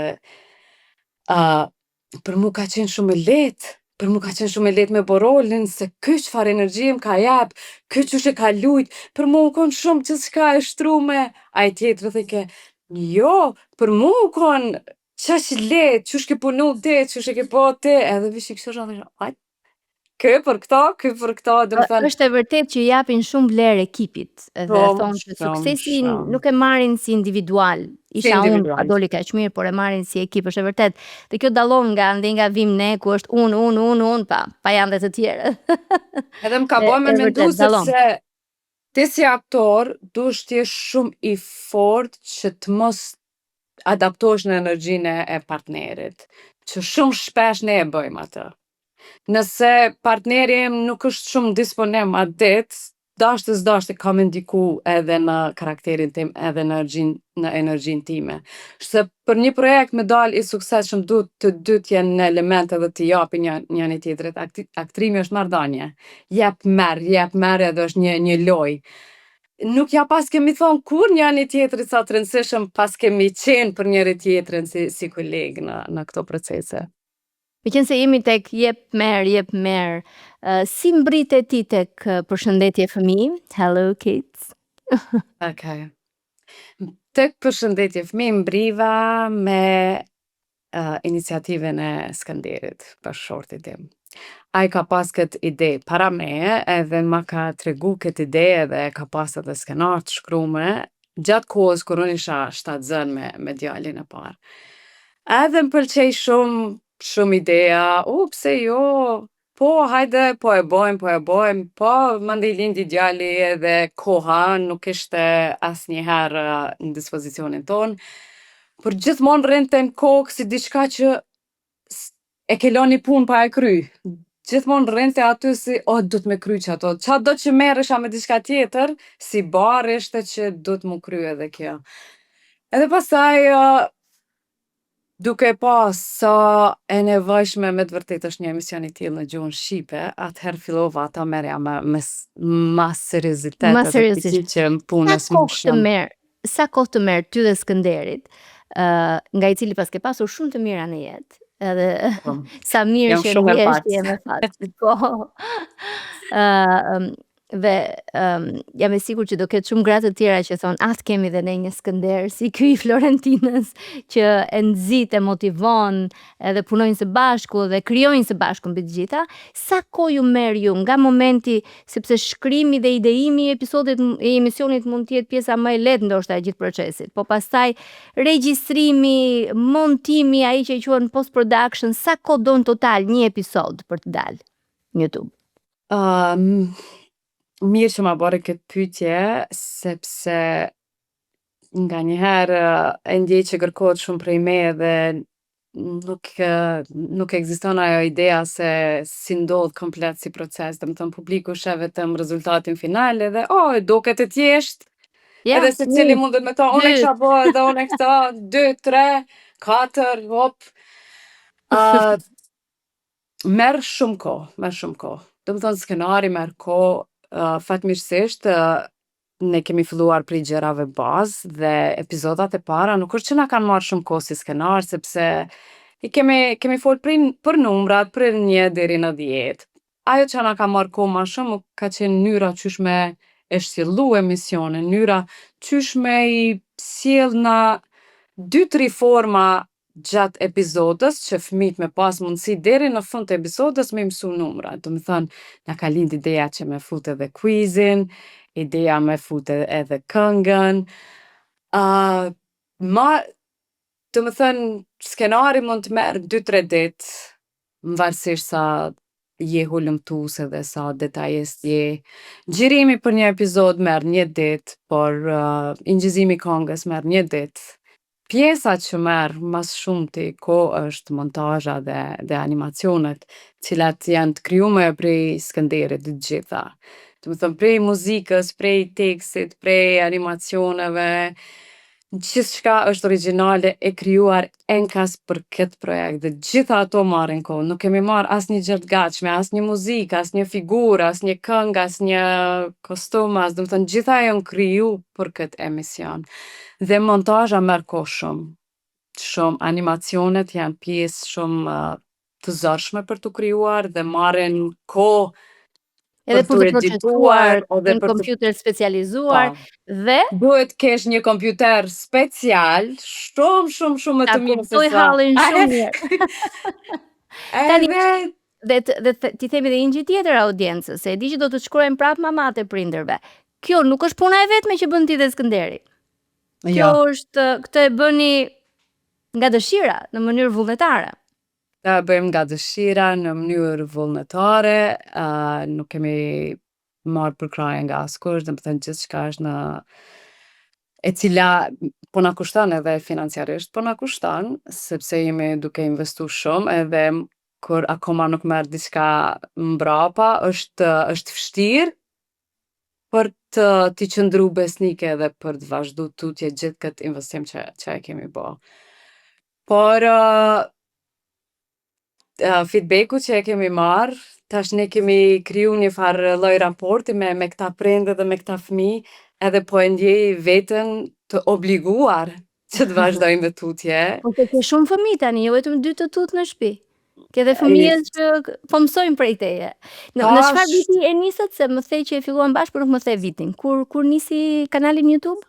për mu ka qenë shumë e lehtë, me bo rolin, se ky çfarë energji më ka jep, ky qysh e ka lujt, për mu u kon shumë gjithçka e shtrume. Ai tjetri thike, jo, për mu u kon qaq lehtë, qysh ke punu ti, qysh e ke bo ti, edhe vish i kështu ky për këto, domethënë Është e vërtet që japin shumë vlerë ekipit dhe thonë që shumë, suksesin shumë. nuk e marrin si individual. Si Isha unë, individual. pa doli kaq mirë, por e marrin si ekip, është e vërtet. Dhe kjo dallon nga vim ne ku është unë, pa janë dhe të tjerë. Edhe më ka bërë me E mendu vërtet, dallon. sepse ti si aktor duhesh të jesh shumë i fortë që të mos adaptohesh në energjinë e partnerit, që shumë shpesh ne e bëjmë atë. Nëse partneri im nuk është shumë disponim atë ditë, dashte s'dashte ka me ndiku edhe në karakterin tim, edhe në energjinë time. Se për një projekt me dal i suksesshëm duhet të dytë jenë në element edhe të japin njëri tjetrit. Aktrimi është marrëdhënie. Jep merr edhe është një lojë. Nuk ja pas kemi thonë kur njëri tjetrit sa të rëndësishëm pas kemi qenë për njëri tjetrin si kolegë në këto procese. Me qenë se jemi tek jep merr, si mbritet ti tek përshëndetje fëmijë? Hello kids. Okay. Tek përshëndetje fëmijë mbriva me iniciativën e Skanderit, bashkëshortit tim. Ai ka pas këtë ide para meje, edhe ma ka tregu këtë ide edhe ka pas edhe skenar të shkrume, gjatë kohës kur unë isha shtatzën me djalin e parë. Edhe më pëlqej shumë ideja, pse jo, po hajde, po e bojmë, po mandej lindi djali edhe koha nuk ishte asnjëherë në dispozicionin tonë, por gjithmonë rrinte në kokë si diçka që e ke lënë punë pa e kry. Gjithmonë rrinte aty si, duhet me kry që ato. Qa do që merresha me diçka tjetër, si barë ishte që duhet mu kry edhe kjo. Edhe pastaj, duke pas sa e nevojshme me të vërtet është një emision i tillë në gjuhën shqipe, atëherë fillova ta merrja me seriozitet edhe që punës më shumë. Sa kohë të merr ty dhe Skënderit, nga i cili pas ke pasur shumë të mira në jetë, edhe sa mirë që ndjesh je me fat. Po. Dhe jam e sigurt që do ketë shumë gra të tjera që thonë, atë kemi dhe ne një Skënder si ky i Florentinës që e nxit e motivon edhe punojnë së bashku dhe krijojnë së bashku mbi të gjitha. Sa kohë ju merr ju nga momenti, sepse shkrimi dhe ideimi i episodit e emisionit mund të jetë pjesa më e lehtë ndoshta e gjithë procesit, po pastaj regjistrimi, montimi, ai që quhen post production, sa kohë don total një episod për të dalë në YouTube? Mirë që ma bërë këtë pyetje, sepse nga njëherë e ndjej që kërkohet shumë prej me dhe nuk ekziston ajo idea se si ndodh komplet si proces, domethënë publiku sheh vetëm rezultatin final edhe duket e thjeshtë. Edhe se cili mundet me thonë, unë e kisha bërë edhe unë e këta, 2, 3, 4, hop. Merr shumë kohë. Domethënë skenari merr kohë, fatmirësisht ne kemi filluar prej gjërave bazë dhe epizodat e para nuk është që na kanë marrë shumë kohë si skenar, sepse i kemi folë për numrat, për 1 deri në 10. Ajo që na ka marrë kohë ma shumë ka qenë mënyra qysh me e sjellë emisionin, mënyra qysh me i sjell na 2-3 forma gjatë epizodës, që fëmijët me pas mundësi deri në fund të episodës me mësu numra. Do me thënë, na ka lind ideja që me fut edhe quizin, ideja me fut edhe këngën. Do me thënë, skenari mund të merë 2-3 ditë, më varësisht sa je hullumtues edhe sa detajist je. Gjirimi për një epizod merë 1 ditë, por ingjizimi këngës merë 1 ditë. Pjesa që merë mas shumë të kohë është montazha dhe animacionet, cilat janë të krijuar prej Skënderit të gjitha. Do të thënë prej muzikës, prej tekstit, prej animacioneve, gjithçka është origjinale e krijuar enkas për këtë projekt dhe gjitha ato marrin kohë. Nuk kemi marrë asnjë gjë të gatshme, asnjë muzikë, asnjë figurë, asnjë këngë, asnjë kostum, do të thënë gjitha janë kriju për këtë emision. Dhe montazha merr kohë shumë. Animacionet janë pjesë shumë të zërshme për të krijuar dhe marrin kohë edhe për të procesuar në kompjuter specializuar dhe duhet kesh një kompjuter special shumë më të mirë se sa. Hallin shumë mirë. Edhe Ti themi dhe një gjë tjetër audiencës, se e di që do të shkruajnë prapë mamat e prindërve. Kjo nuk është puna e vetme që bën ti dhe Skënderi. Kjo është, këtë e bëni nga dëshira, në mënyrë vullnetare. Ta bëjmë nga dëshira, në mënyrë vullnetare, nuk kemi marrë përkraje nga askush, dhe më thënë gjithçka është në e cila po na kushton edhe financiarisht, po na kushton, sepse jemi duke investu shumë, edhe kur akoma nuk merr diçka mbrapa, është vështirë për t'i qëndru besnike edhe për të vazhdu tutje gjithë këtë investim që e kemi bo. Por feedbacku që e kemi marrë, tash ne kemi kriju një farë lloj raporti me këta prindër dhe me këta fëmijë, edhe po e ndjej veten të obliguar që të vazhdojmë me tutje. Po ke shumë fëmijë tani, jo vetëm 2 të tut në shtëpi. Ke dhe fëmijë që po mësojnë prej teje. Në çfarë viti e nisët, se më the që e filluan bashkë, por nuk më the vitin. Kur nisi kanali në YouTube?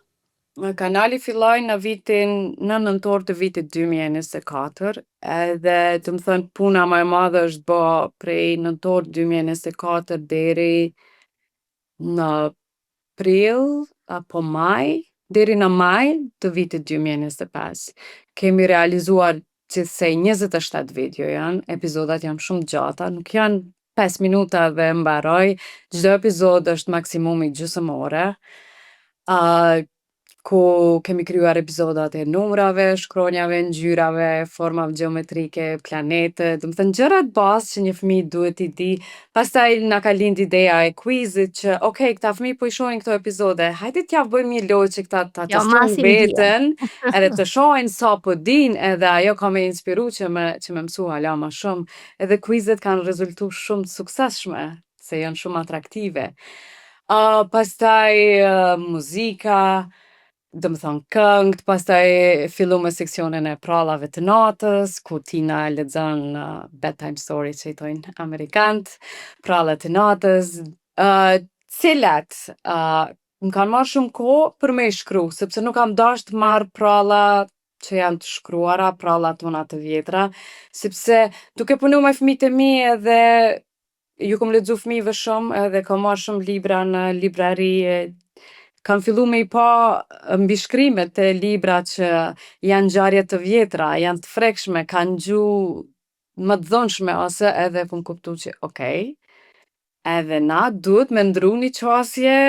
Kanali filloi në nëntor të vitit 2024, edhe të më thënë puna më e madhe është bo prej nëntor 2024 deri në prill apo maj, deri në maj të vitit 2025. Kemi realizuar gjithsej 27 video janë, epizodat janë shumë gjata, nuk janë 5 minuta dhe mbaroj, çdo epizod është maksimumi gjysmë ore. Ku kemi krijuar epizodat e numrave, shkronjave, ngjyrave, formave gjeometrike, planete, do të thënë gjërat bazë që një fëmijë duhet i di. Pastaj na ka lind ideja e quizit që, okay, këta fëmijë po i shohin këto epizode, hajde t'ja bëjmë një lojë që këta ta testojnë veten, edhe të shohin sa po dinë, edhe ajo ka me inspiru që me mësu hala më shumë. Edhe quizet kanë rezultu shumë të suksesshme, se janë shumë atraktive. Pastaj muzika, do më thonë këngët, pastaj fillu me seksionin e prallave të natës, ku Tina lexon bedtime story që i thojnë amerikant, prallat të natës, cilat më kanë marrë shumë kohë për me i shkru, sepse nuk kam dashur të marr pralla që janë të shkruara, prallat tona të vjetra, sepse duke punu me fëmijët e mi edhe ju kom lexu fëmijëve shumë, edhe kam marrë shumë libra në librari, kam fillu me i pa mbi shkrimet e libra që janë ngjarje të vjetra, janë të frekshme, kanë gjuhë më të dhunshme, ose edhe kom kuptu që okay, edhe na duhet me ndru një qasje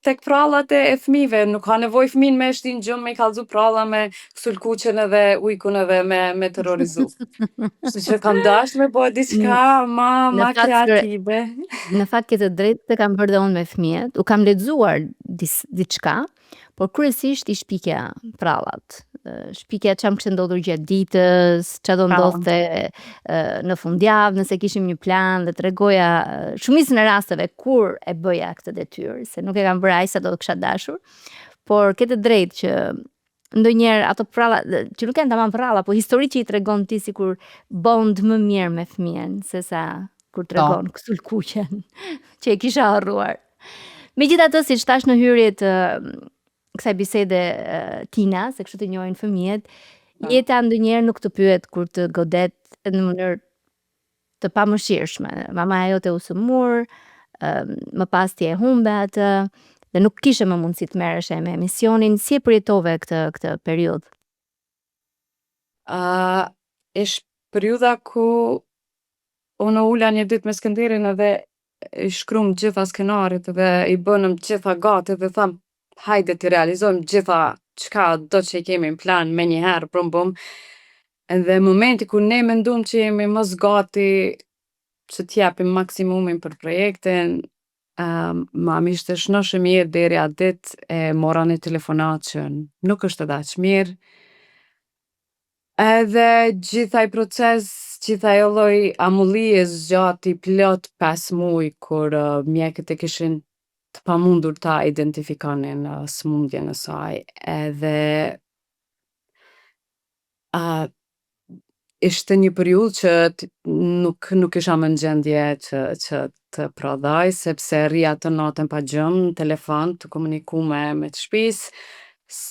tek prallat e fëmijëve, nuk ka nevojë fëmin me shtin gjumë, me i kallzu pralla me sulkuqen edhe ujkun edhe me terrorizu. Kështu që kam dashur me bëj diçka ma kreative. Në fakt ke të drejtë, se kam bërë dhe unë me fëmijët, u kam lexuar diçka, por kryesisht i shpikja prallat. Shpikja çam kishte ndodhur gjatë ditës, ç'a do ndodhte në fundjavë, nëse kishim një plan, dhe tregoja shumicën e rasteve kur e bëja këtë detyrë, se nuk e kam bërë aq sa do të kisha dashur, por ke të drejtë që ndonjëherë ato pralla që nuk janë tamam pralla, po histori që i tregon ti sikur bond më mirë me fëmijën sesa kur tregon sulkuqen që e kisha harruar. Megjithatë, siç thash në hyrje të kësaj bisede, Tina, se kështu të njohin fëmijët, jeta ndonjëherë nuk të pyet kur të godet në mënyrë të pamëshirshme. Mamaja jote u sëmur, më pas ti e humbe atë, dhe nuk kishe më mundësi të merresh me emisionin. Si e përjetove këtë periudhë? Ish periudha ku unë ula një ditë me Skënderin edhe i shkrum gjitha skenarit edhe i bënëm gjitha gati dhe tham, hajde t'i realizojmë gjitha çka do që i kemi në plan me njëherë, brum. Edhe momenti ku ne mendum që jemi mos gati që t'japim maksimumin për projektin, mami ishte shnoshë mirë deri atë ditë e mora një telefonat që nuk është edhe aq mirë. Edhe gjithaj proces, gjithaj lloj amullie zgjati plot 5 muaj kur mjekët e kishin të pamundur ta identifikonin smundjen e saj, edhe ishte një periudhë që nuk isha më në gjendje që të prodhoj, sepse rria të natën pa gjumë, në telefon të komuniku me të shtëpisë,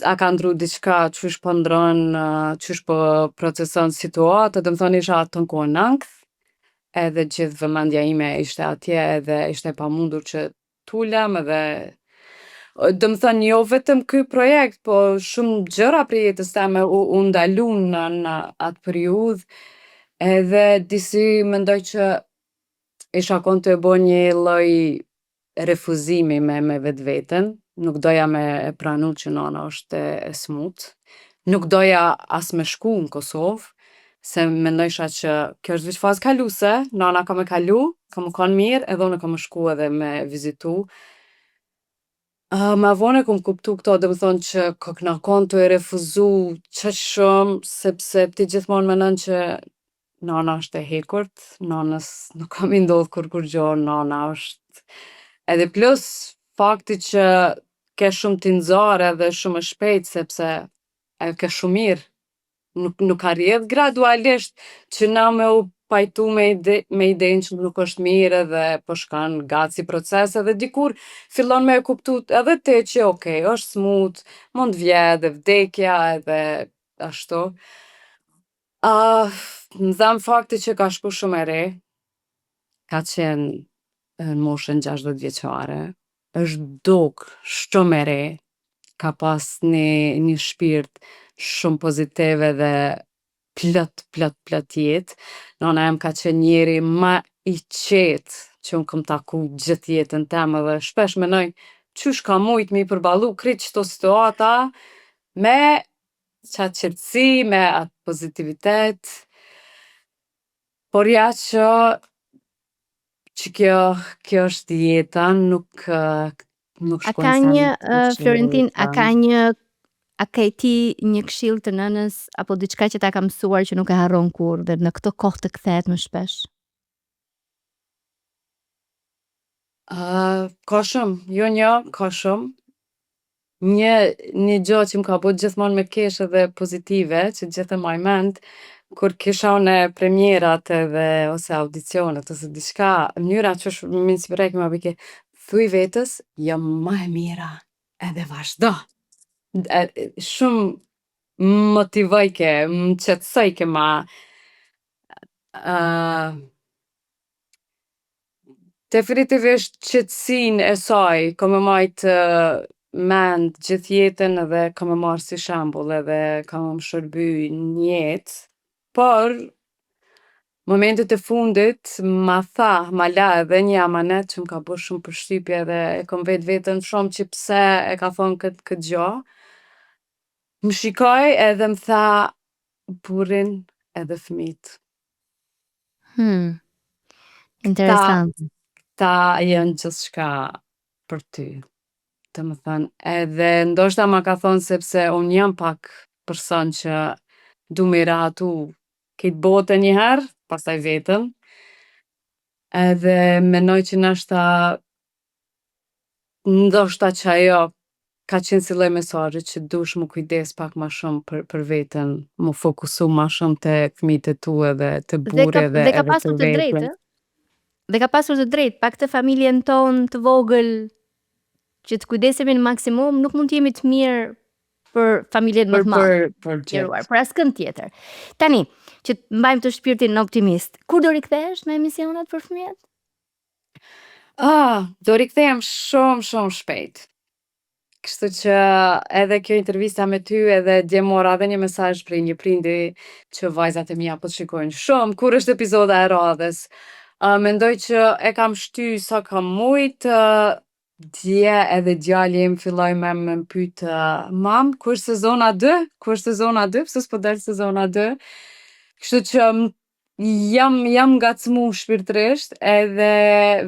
a ka ndru diçka, qysh po ndron, qysh po proceson situatë, do të thonë isha atë kohë në ankth, edhe gjithë vëmendja ime ishte atje edhe ishte pamundur që t'ulem edhe do më thënë jo vetëm ky projekt, po shumë gjëra për jetës teme u ndalu në atë periudhë edhe disi mendoj që isha kon të bo një lloj refuzimi me vetveten, nuk doja me e pranu që nana është e smut, nuk doja as me shku në Kosovë, se mendojsha që kjo është veç fazë kaluese, nana ka me kalu, ka me kon mirë, edhe unë ka me shku edhe me vizitu. Ma vonë e kom kuptu këto, dhe më thonë që këna kon të e refuzu qaq shumë, sepse ti gjithmonë menon që nana është e hekurt, nanës nuk ka mi ndodhë kur gjo, nana është. Edhe plus fakti që ke shumë t'inzare dhe shumë e shpejt, sepse ajo ke shumë mirë, nuk ka rrjedh gradualisht që na me u pajtu me idenë që nuk është mirë edhe po shkan gaci proces edhe dikur fillon me e kuptu edhe ti që okej, është smut, mund vjedh dhe vdekja edhe ashtu. Më dhem fakti që ka shku shumë e re, ka qenë në moshën 60 vjeçare, është duk shumë e re, ka pas një shpirt shumë pozitive dhe plot jetë. Nana em ka qenë njeri ma i qetë që unë kom taku gjithë jetën temë dhe shpesh menoj qysh ka mujt mi përballu krejt qëto situata me qatë qetësi, me atë pozitivitet, por ja që kjo është jeta, nuk A shkojnë ka sa një, në Florentin, qëllë. a ke ti një këshill të nënës apo diçka që ta ka mësuar që nuk e harron kur dhe në këto kohë të kthehet më shpesh? Ka shumë, jo një, ka shumë. Një gjë që më ka bo gjithmonë me kesh edhe pozitive, që gjithë e maj mend, kur kisha une premjerat edhe ose audicionet ose diçka, mënyra që është më inspiroj më bike, thuj vetës, jam ma e mira, edhe vazhdo. Shumë motivojke, më qetësojke ma. Definitivisht qetësinë e saj, kom e majt mend gjithë jetën edhe kom e marrë si shembull edhe kam më shërby njetë, por momentet e fundit ma la edhe një amanet që më ka bo shumë përshtypje edhe e kom veten shumë që pse e ka thonë këtë gjo. Më shikoj edhe më tha burrin edhe fëmijët. Interesant. Ta janë gjithçka për ty. Të më thënë, edhe ndoshta ma ka thonë sepse unë jam pak person që du me ratu këtë botën njëherë, pastaj vetën, edhe menoj që ndoshta që ajo ka qenë si lloj mesazhi që dush më kujdes pak ma shumë për veten, më fokusu ma shumë te fëmijët e tu edhe te burri edhe Dhe ka pasur të drejtë, Dhe ka pasur të drejtë, pak të familjen tonë të vogël që të kujdesemi në maksimum, nuk mund të jemi të mirë për familjen më të madhe. Për gjithë. Për askën tjetër. Tani, që të mbajmë të shpirtin optimist, kur do rikthehesh me emisionet për fëmijët? Do rikthehem shumë shpejt. Kështu që edhe kjo intervista me ty edhe dje mora edhe një mesazh prej një prindi që vajzat e mia po të shikojnë shumë kur është epizoda e radhës. Mendoj që e kam shty sa kam mujt, dje edhe djali im filloj me më pyet mam, ku është sezona 2? Ku është sezona 2? Pse s'po del sezona 2? Kështu që jam ngacmu shpirtërisht edhe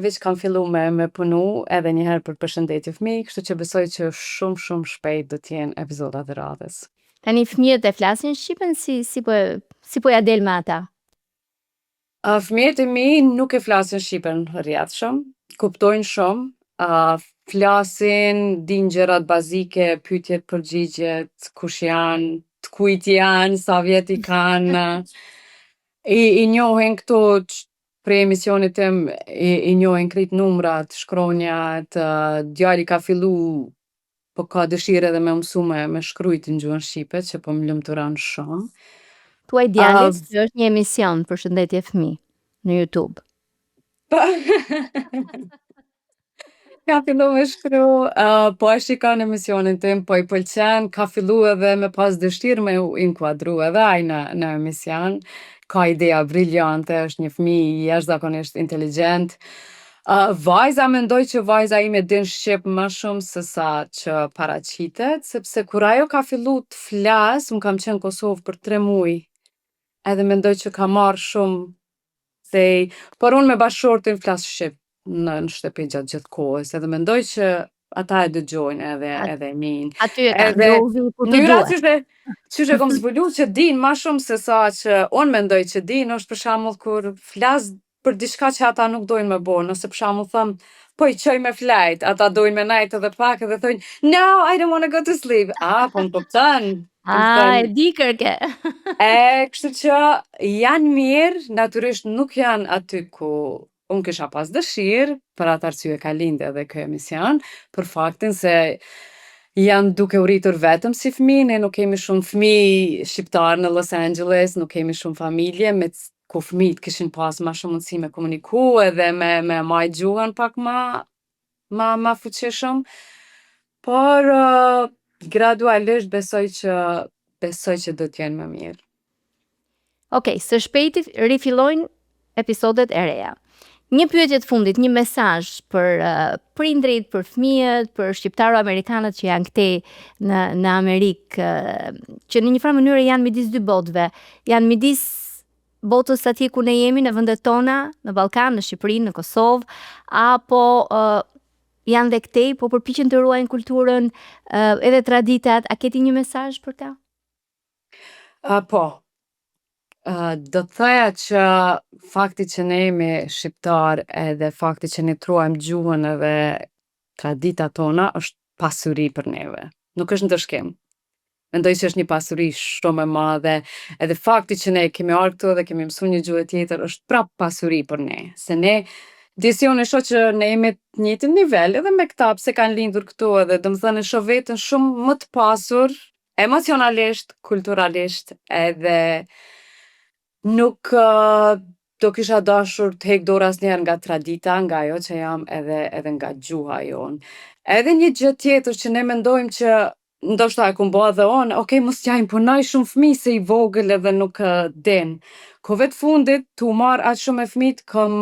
veç kam fillu me punu edhe njëherë për përshëndetje fëmijë, kështu që besoj që shumë shpejt do t'jenë epizodat e radhës. Tani fëmijët e flasin shqipen, si po ja del me ata? Fëmijët e mi nuk e flasin shqipen rrjedhshëm, kuptojnë shumë, flasin, dinë gjërat bazike, pyetjet, përgjigjet, kush janë, t'kujt janë, sa vjet i kanë. I njohin këto prej emisionit tim, i njohin krejt numrat, shkronjat, djali ka fillu, po ka dëshirë edhe me mësu me shkrujt në gjuhën shqipe, që po më lumturon shumë. Tuaj djalit që është një emision Përshëndetje fëmijë. në YouTube? Ka fillu me shkru, po e shikon emisionin tim, po i pëlqen, ka fillu edhe me pas dështirë me u inkuadru edhe ai në emision. Ka ideja briljante, është një fëmijë jashtëzakonisht inteligjent. Vajza mendoj që vajza ime din shqip më shumë se sa që paraqitet, sepse kur ajo ka fillu të flas, unë kam qenë në Kosovë për 3 muaj, edhe mendoj që ka marrë shumë por unë me bashkëshortin flas shqip në shtëpi gjatë gjithë kohës, edhe mendoj që ata e dëgjojnë edhe min. Aty e kanë dhovi ku të duhet. Qyshe kom zbulu që din ma shumë se sa që unë mendoj që din, është për shembull kur flas për diçka që ata nuk dojnë me bo, nëse për shembull thëm, po i qoj me flajt, ata dojnë me najt edhe pak edhe thojnë, no, I don't want to go to sleep. Po më kupton. E di kërke. Kështu që janë mirë, natyrisht nuk janë aty ku unë kisha pas dëshirë, për atë arsye ka lindë edhe kjo emision, për faktin se janë duke u rritur vetëm si fëmijë, ne nuk kemi shumë fëmijë shqiptar në Los Angeles, nuk kemi shumë familje ku fëmijët kishin pas ma shumë mundësi me komuniku edhe me majt gjuhën pak ma fuqishëm, por gradualisht besoj që do t'jenë më mirë. Okej, së shpejti rifillojnë episodet e reja. Një pyetje të fundit, një mesazh për prindrit, për fëmijët, për shqiptaro-amerikanët që janë këtej në Amerikë, që në një farë mënyrë janë midis dy botëve, janë midis botës atje ku ne jemi në vendet tona, në Ballkan, në Shqipëri, në Kosovë, apo janë dhe këtej, po përpiqen të ruajnë kulturën, edhe traditat, a keti një mesazh për ta? Po. Do të thoja që fakti që ne jemi shqiptar edhe fakti që ne truajmë gjuhën edhe traditat tona është pasuri për neve. Nuk është ndërshkim. Mendoj që është një pasuri shumë e madhe, edhe fakti që ne kemi ardhur këtu dhe kemi mësuar një gjuhë tjetër është prap pasuri për ne. Se ne disi unë e shoh që ne jemi të njëjtin nivel edhe me këta pse kanë lindur këtu edhe domethënë e shoh veten shumë më të pasur emocionalisht, kulturalisht edhe nuk do kisha dashur të hek dorë asnjëherë nga tradita, nga ajo që jam edhe nga gjuha jonë. Edhe një gjë tjetër që ne mendojmë që ndoshta e kumbo edhe unë, okej, mos t'ja imponoj shumë fëmijë se i vogël edhe nuk din. Kohëve të fundit, tu marr aq shumë me fëmijët, kam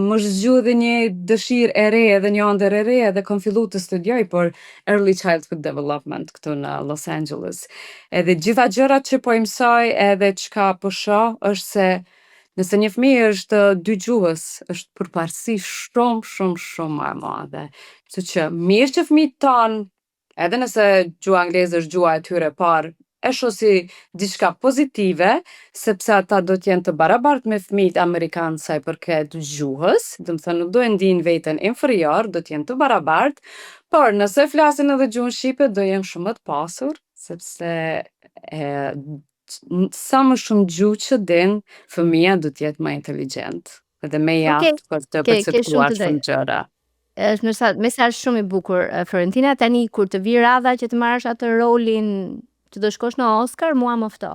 më zgjodhë një dëshirë e re edhe një ëndër e re edhe kam fillu të studioj për Early Childhood Development këtu në Los Angeles. Edhe gjitha gjërat që po i mësoj edhe çka po shoh është se nëse një fëmijë është dy gjuhës, është përparësi shumë më e madhe. Kështu që mirë që fëmijët tanë, edhe nëse gjuha angleze është gjuha e tyre parë, e shoh si diçka pozitive, sepse ata do t'jenë të barabartë me fëmijët amerikanë sa i përket gjuhës, do të thënë nuk do e ndiejnë veten inferior, do t'jenë të barabartë, por nëse flasin edhe gjuhën shqipe do jenë shumë më të pasur, sepse sa më shumë gjuhë që din, fëmia do t'jetë më inteligjent, edhe më i aftë për të perceptuar shumë gjëra. Është mesazh shumë i bukur, Florentina. Tani kur të vi radha që të marrësh atë rolin që do shkosh në Oscar, mua më fto.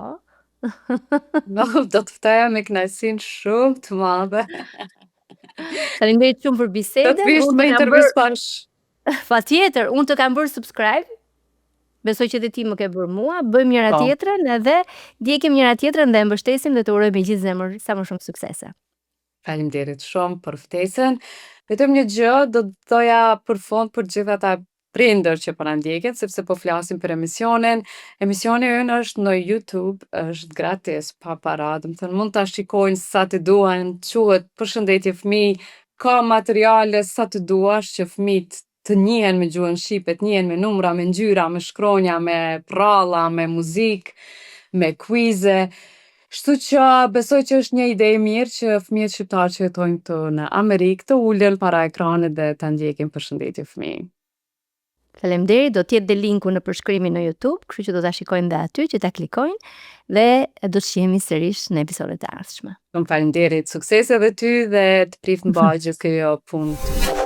Do të ftoja me kënaqësinë shumë të madhe. Faleminderit shumë për bisedën. Do të vish me intervistash. Patjetër, unë të kam bërë subscribe. Besoj që dhe ti më ke bërë mua, bëjmë njëra tjetrën edhe ndjekim njëra tjetrën dhe mbështesim dhe të urojmë me gjithë zemër sa më shumë suksese. Faleminderit shumë për ftesën. Vetëm një gjë do të thoja për fond për gjithë ata prindër që po na ndjekin, sepse po flasim për emisionin. Emisioni ynë është në YouTube, është gratis, pa para, do të thënë mund ta shikojnë sa të duan, quhet Përshëndetje fëmijë, ka materiale sa të duash që fëmijët të njihen me gjuhën shqipe, të njihen me numra, me ngjyra, me shkronja, me pralla, me muzikë, me quize. Kështu që besoj që është një ide e mirë që fëmijët shqiptarë që jetojnë këtu në Amerikë të ulen para ekranit dhe ta ndjekin Përshëndetje fëmijë. Faleminderit, do t'jetë dhe linku në përshkrimin në YouTube, kështu që do ta shikojnë dhe aty, që ta klikojnë dhe do të shihemi sërish në episodet e ardhshme. Faleminderit, sukses edhe ty dhe të prift mba gjithë kjo punë.